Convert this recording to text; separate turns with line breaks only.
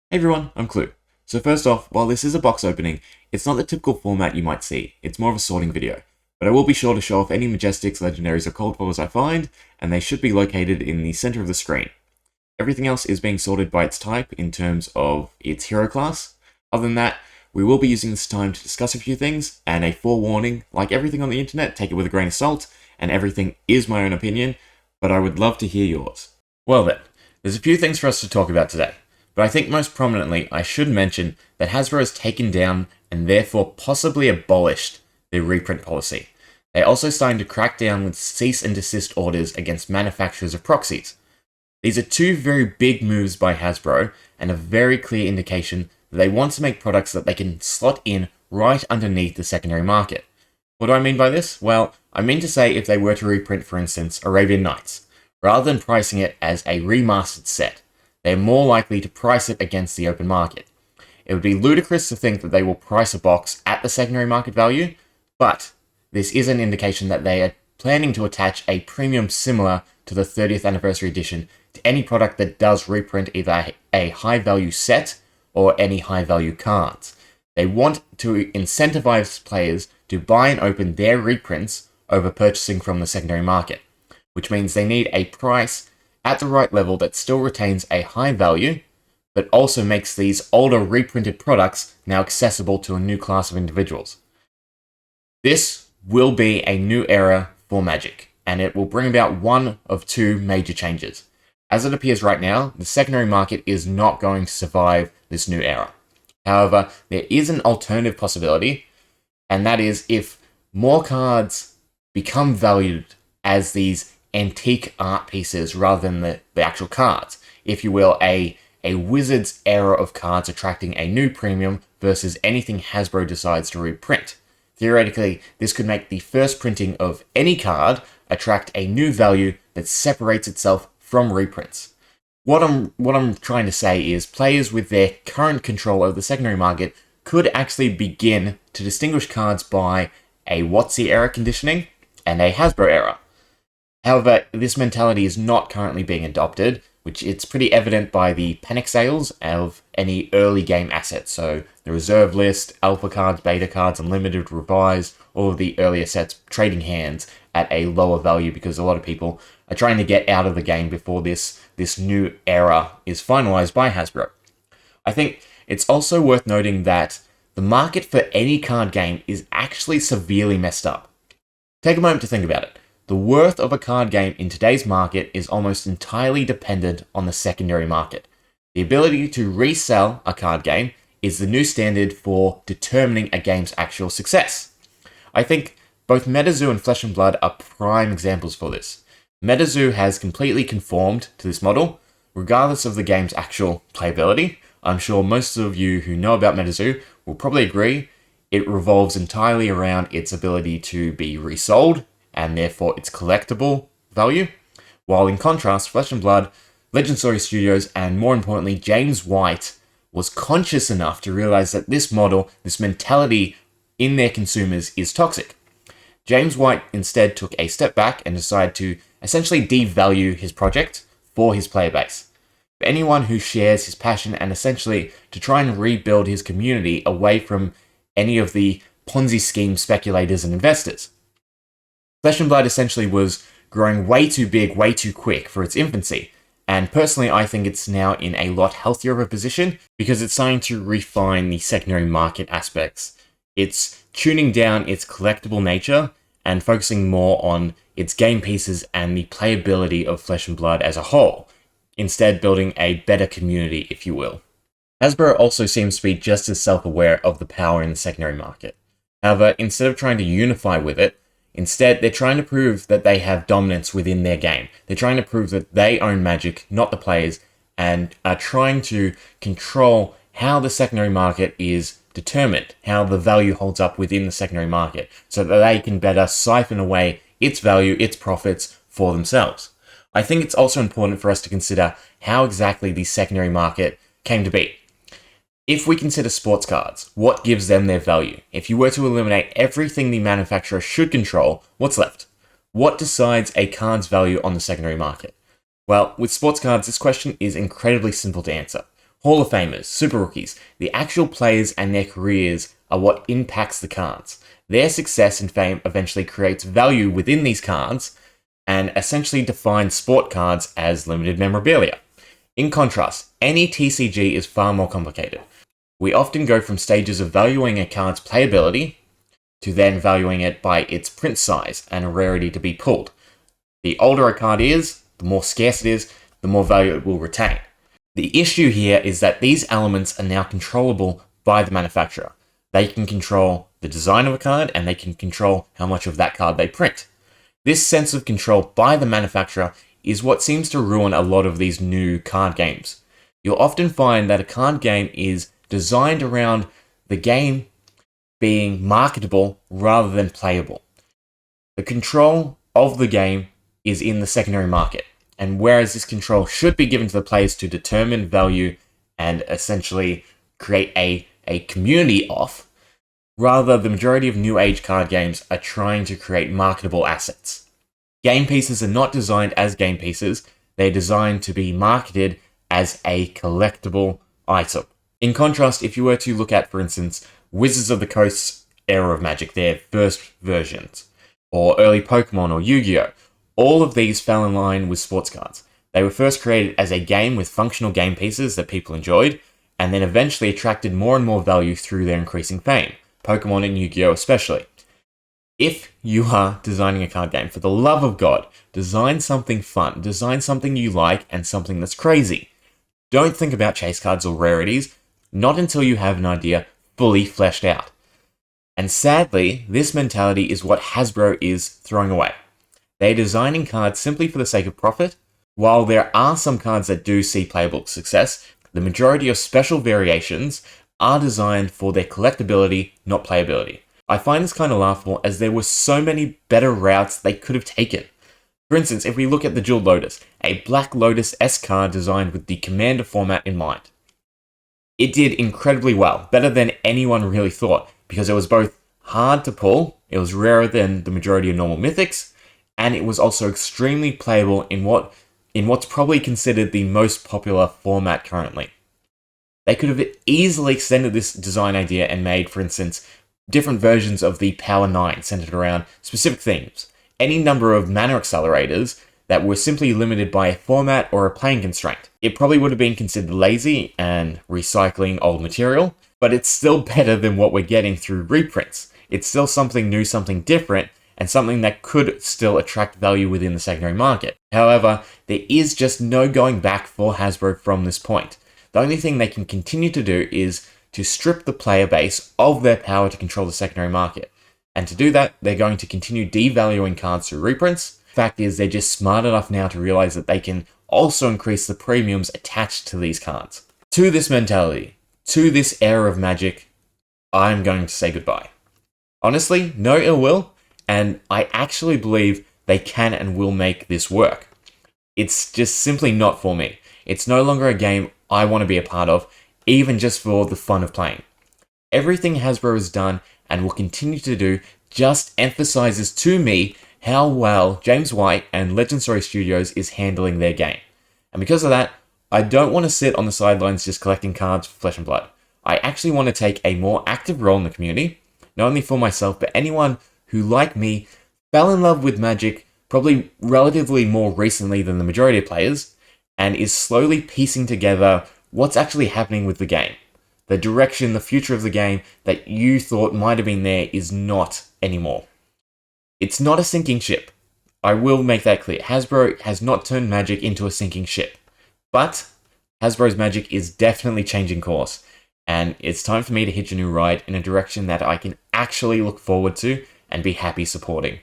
Hey everyone, I'm Kloo. So first off, while this is a box opening, it's not the typical format you might see, it's more of a sorting video. But I will be sure to show off any Majestics, Legendaries, or Cold Foils I find, and they should be located in the center of the screen. Everything else is being sorted by its type in terms of its hero class. Other than that, we will be using this time to discuss a few things, and a forewarning, like everything on the internet, take it with a grain of salt, and everything is my own opinion, but I would love to hear yours. Well then, there's a few things for us to talk about today. But I think most prominently, I should mention that Hasbro has taken down and therefore possibly abolished their reprint policy. They're also starting to crack down with cease and desist orders against manufacturers of proxies. These are two very big moves by Hasbro and a very clear indication that they want to make products that they can slot in right underneath the secondary market. What do I mean by this? Well, I mean to say if they were to reprint, for instance, Arabian Nights, rather than pricing it as a remastered set, they're more likely to price it against the open market. It would be ludicrous to think that they will price a box at the secondary market value, but this is an indication that they are planning to attach a premium similar to the 30th anniversary edition to any product that does reprint either a high value set or any high value cards. They want to incentivize players to buy and open their reprints over purchasing from the secondary market, which means they need a price at the right level that still retains a high value, but also makes these older reprinted products now accessible to a new class of individuals. This will be a new era for Magic, and it will bring about one of two major changes. As it appears right now, the secondary market is not going to survive this new era. However, there is an alternative possibility, and that is if more cards become valued as these antique art pieces rather than the actual cards. If you will, a Wizards era of cards attracting a new premium versus anything Hasbro decides to reprint. Theoretically, this could make the first printing of any card attract a new value that separates itself from reprints. What I'm trying to say is players with their current control of the secondary market could actually begin to distinguish cards by a WotC era conditioning and a Hasbro era. However, this mentality is not currently being adopted, which it's pretty evident by the panic sales of any early game assets. So the reserve list, alpha cards, beta cards, unlimited, revised, all of the earlier sets trading hands at a lower value because a lot of people are trying to get out of the game before this new era is finalized by Hasbro. I think it's also worth noting that the market for any card game is actually severely messed up. Take a moment to think about it. The worth of a card game in today's market is almost entirely dependent on the secondary market. The ability to resell a card game is the new standard for determining a game's actual success. I think both MetaZoo and Flesh and Blood are prime examples for this. MetaZoo has completely conformed to this model, regardless of the game's actual playability. I'm sure most of you who know about MetaZoo will probably agree it revolves entirely around its ability to be resold, and therefore its collectible value, while in contrast, Flesh and Blood, Legend Story Studios, and more importantly, James White was conscious enough to realize that this model, this mentality in their consumers is toxic. James White instead took a step back and decided to essentially devalue his project for his player base. For anyone who shares his passion and essentially to try and rebuild his community away from any of the Ponzi scheme speculators and investors. Flesh and Blood essentially was growing way too big, way too quick for its infancy, and personally I think it's now in a lot healthier of a position because it's starting to refine the secondary market aspects. It's tuning down its collectible nature and focusing more on its game pieces and the playability of Flesh and Blood as a whole, instead building a better community, if you will. Hasbro also seems to be just as self-aware of the power in the secondary market. However, instead of trying to unify with it, instead, they're trying to prove that they have dominance within their game. They're trying to prove that they own Magic, not the players, and are trying to control how the secondary market is determined, how the value holds up within the secondary market, so that they can better siphon away its value, its profits for themselves. I think it's also important for us to consider how exactly the secondary market came to be. If we consider sports cards, what gives them their value? If you were to eliminate everything the manufacturer should control, what's left? What decides a card's value on the secondary market? Well, with sports cards, this question is incredibly simple to answer. Hall of Famers, Super Rookies, the actual players and their careers are what impacts the cards. Their success and fame eventually creates value within these cards and essentially defines sport cards as limited memorabilia. In contrast, any TCG is far more complicated. We often go from stages of valuing a card's playability to then valuing it by its print size and a rarity to be pulled. The older a card is, the more scarce it is, the more value it will retain. The issue here is that these elements are now controllable by the manufacturer. They can control the design of a card and they can control how much of that card they print. This sense of control by the manufacturer is what seems to ruin a lot of these new card games. You'll often find that a card game is designed around the game being marketable rather than playable. The control of the game is in the secondary market, and whereas this control should be given to the players to determine value and essentially create a community of, rather the majority of new age card games are trying to create marketable assets. Game pieces are not designed as game pieces, they're designed to be marketed as a collectible item. In contrast, if you were to look at, for instance, Wizards of the Coast's era of Magic, their first versions, or early Pokemon or Yu-Gi-Oh!, all of these fell in line with sports cards. They were first created as a game with functional game pieces that people enjoyed, and then eventually attracted more and more value through their increasing fame, Pokemon and Yu-Gi-Oh! Especially. If you are designing a card game, for the love of God, design something fun, design something you like, and something that's crazy. Don't think about chase cards or rarities, not until you have an idea fully fleshed out. And sadly, this mentality is what Hasbro is throwing away. They're designing cards simply for the sake of profit. While there are some cards that do see playable success, the majority of special variations are designed for their collectability, not playability. I find this kind of laughable as there were so many better routes they could have taken. For instance, if we look at the Jeweled Lotus, a Black Lotus-esque card designed with the Commander format in mind. It did incredibly well, better than anyone really thought, because it was both hard to pull, it was rarer than the majority of normal mythics, and it was also extremely playable in what's probably considered the most popular format currently. They could have easily extended this design idea and made, for instance, different versions of the Power 9 centered around specific themes. Any number of mana accelerators that were simply limited by a format or a playing constraint. It probably would have been considered lazy and recycling old material, but it's still better than what we're getting through reprints. It's still something new, something different, and something that could still attract value within the secondary market. However, there is just no going back for Hasbro from this point. The only thing they can continue to do is to strip the player base of their power to control the secondary market. And to do that, they're going to continue devaluing cards through reprints. Fact is, they're just smart enough now to realize that they can also increase the premiums attached to these cards. To this mentality, to this era of Magic, I'm going to say goodbye. Honestly, no ill will, and I actually believe they can and will make this work. It's just simply not for me. It's no longer a game I want to be a part of, even just for the fun of playing. Everything Hasbro has done and will continue to do just emphasizes to me how well James White and Legend Story Studios is handling their game. And because of that, I don't want to sit on the sidelines just collecting cards for flesh and blood. I actually want to take a more active role in the community, not only for myself, but anyone who, like me, fell in love with Magic probably relatively more recently than the majority of players, and is slowly piecing together what's actually happening with the game. The direction, the future of the game that you thought might have been there is not anymore. It's not a sinking ship. I will make that clear. Hasbro has not turned Magic into a sinking ship. But Hasbro's Magic is definitely changing course. And it's time for me to hitch a new ride in a direction that I can actually look forward to and be happy supporting.